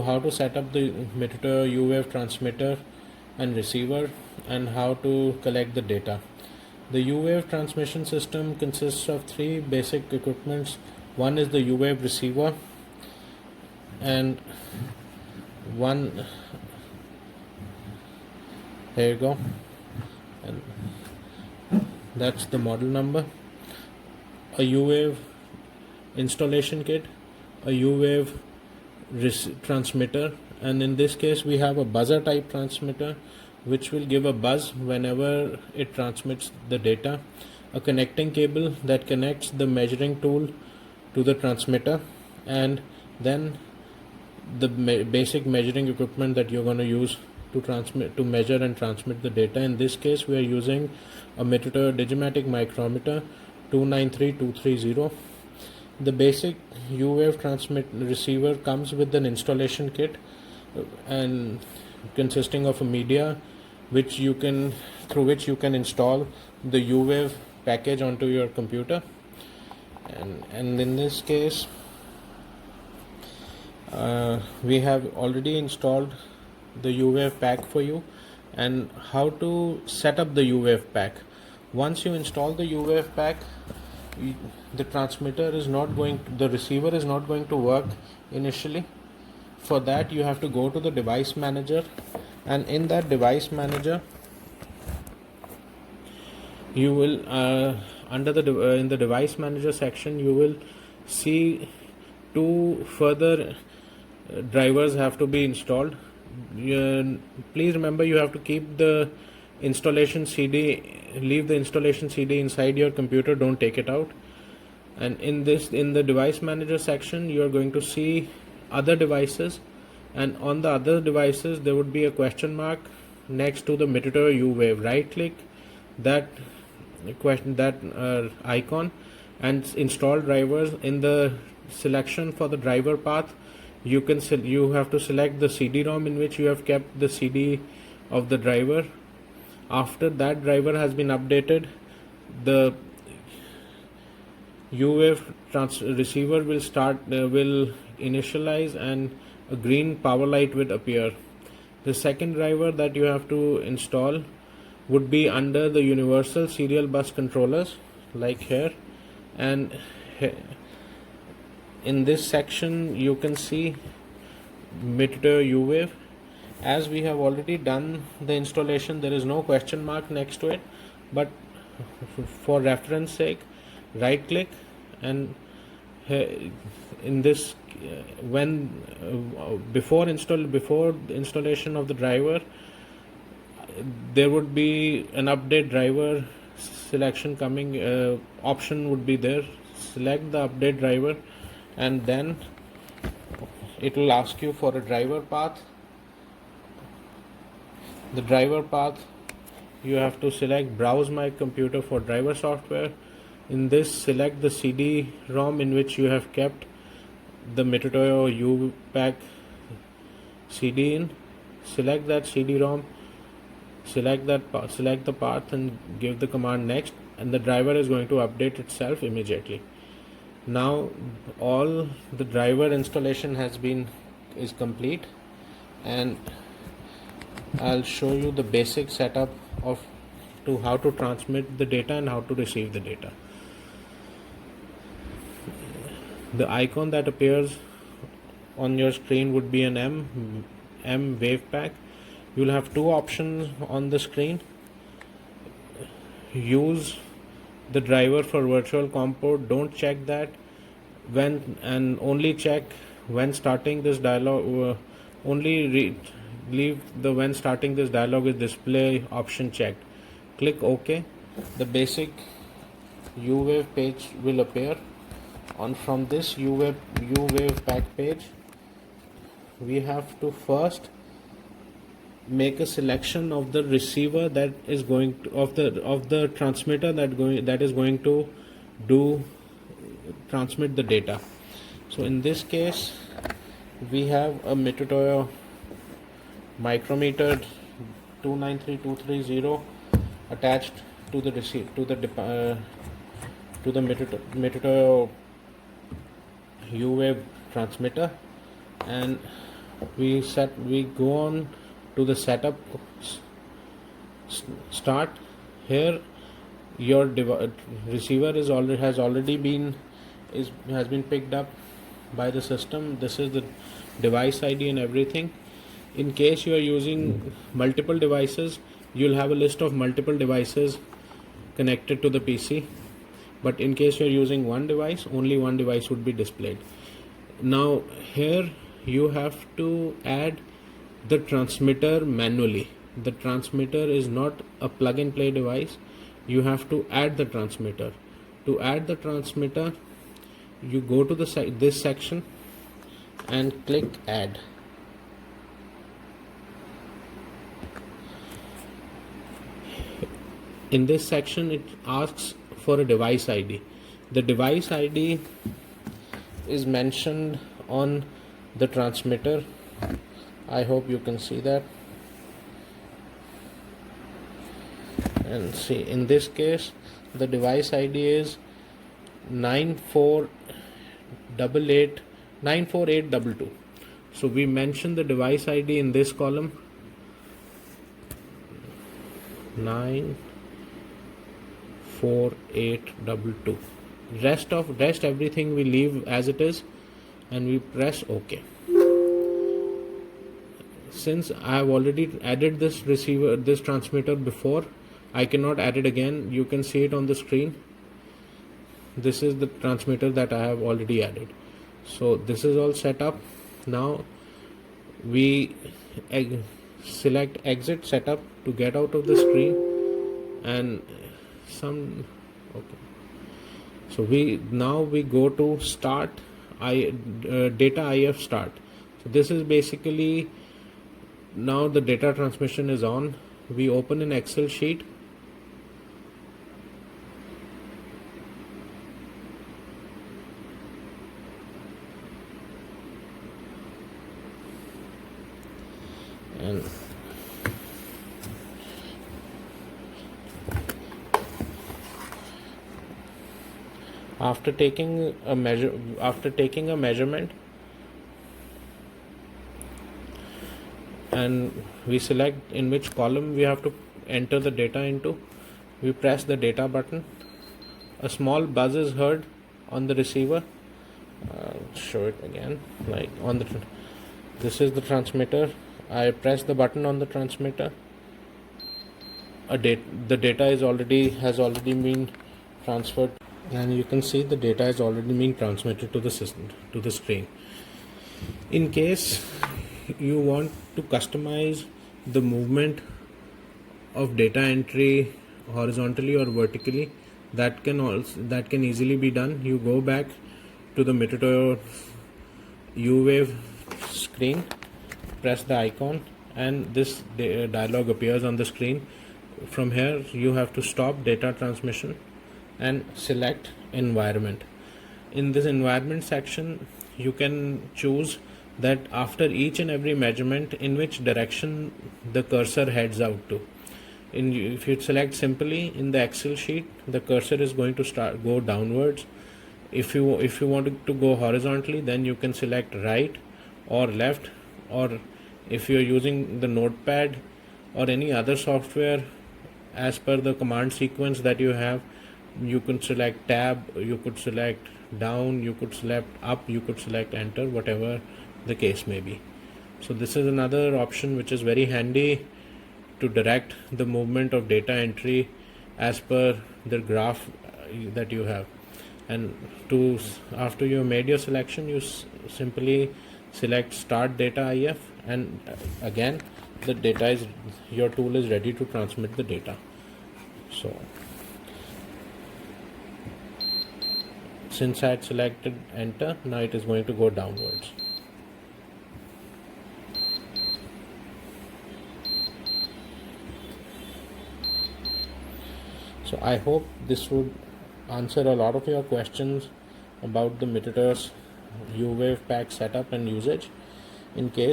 how to set up the Mitutoyo Uwave transmitter and receiver, and how to collect the data. The U-Wave transmission system consists of three basic equipments. One is the U-Wave receiver, and one, there you go, and that's the model number. A U-Wave installation kit, a U-Wave transmitter, and in this case we have a buzzer type transmitter which will give a buzz whenever it transmits the data, a connecting cable that connects the measuring tool to the transmitter, and then the basic measuring equipment that you're going to use to measure and transmit the data. In this case we are using a Mitutoyo Digimatic micrometer 293230. The basic U-Wave transmit receiver comes with an installation kit and consisting of a media through which you can install the U-Wave package onto your computer, and in this case we have already installed the U-Wave pack for you, and how to set up the U-Wave pack. Once you install the U-Wave pack, the receiver is not going to work initially. For that you have to go to the device manager, and in that device manager you will in the device manager section you will see two further drivers have to be installed. Please remember, you have to keep the installation CD, leave the installation CD inside your computer, don't take it out. And in the device manager section you are going to see other devices, and on the other devices there would be a question mark next to the Mitutoyo Uwave. Right click that icon and install drivers. In the selection for the driver path, you have to select the CD-ROM in which you have kept the CD of the driver. After that driver has been updated, the U-Wave receiver will initialize and a green power light will appear. The second driver that you have to install would be under the universal serial bus controllers, like here, and in this section you can see Mitutoyo Uwave. As we have already done the installation, there is no question mark next to it, but for reference sake, right click, and in this before installation of the driver, there would be an update driver selection coming, option would be there. Select the update driver, and then it will ask you for a driver path. The driver path, you have to select browse my computer for driver software. In this, select the CD-ROM in which you have kept the Mitutoyo U-Pack CD in. Select that CD-ROM, select the path and give the command next, and the driver is going to update itself immediately. Now all the driver installation is complete, and I'll show you the basic setup to how to transmit the data and how to receive the data. The icon that appears on your screen would be an M wave pack. You'll have two options on the screen. Use the driver for virtual COM port. Don't check that and only check when starting this dialog. Leave the when starting this dialog with display option checked. Click OK. The basic U-Wave page will appear. From this U-Wave pack page, we have to first make a selection of the receiver that is going to, of the transmitter that is going to transmit the data. So in this case we have a Mitutoyo micrometer 293230 attached to the Mitutoyo Uwave transmitter, and we go on to the setup start. Here your receiver has been picked up by the system. This is the device ID and everything. In case you are using multiple devices, you'll have a list of multiple devices connected to the PC, but in case you are using one device, only one device would be displayed. Now here you have to add the transmitter manually. The transmitter is not a plug and play device. You have to add the transmitter. To add the transmitter, you go to this section and click add. In this section it asks for a device ID. The device ID is mentioned on the transmitter. I hope you can see that. And see, in this case the device ID is 94822. So we mention the device ID in this column, 94822. Rest everything we leave as it is and we press OK. Since I have already added this transmitter before, I cannot add it again. You can see it on the screen. This is the transmitter that I have already added. So this is all set up. Now we select exit setup to get out of the screen, and so we go to start data IF start. So this is basically, now the data transmission is on. We open an Excel sheet. And after taking a measurement, and we select in which column we have to enter the data into, we press the data button. A small buzz is heard on the receiver. Show it again, like on the this is the transmitter. I press the button on the transmitter. The data has already been transferred, and you can see the data is already being transmitted to the system, to the screen. In case you want to customize the movement of data entry horizontally or vertically, that can easily be done. You go back to the Mitutoyo Uwave screen, press the icon, and this dialog appears on the screen. From here you have to stop data transmission and select environment. In this environment section, you can choose that after each and every measurement in which direction the cursor heads out to. If you select simply in the Excel sheet, the cursor is going to go downwards. If you want it to go horizontally, then you can select right or left, or if you are using the notepad or any other software, as per the command sequence that you have, you can select tab, you could select down, you could select up, you could select enter, whatever the case may be. So this is another option which is very handy to direct the movement of data entry as per the graph that you have. And after you have made your selection, you simply select start data IF, and again your tool is ready to transmit the data. So since I had selected enter, now it is going to go downwards. So I hope this would answer a lot of your questions about the Mitutoyo Uwave pack setup and usage. In case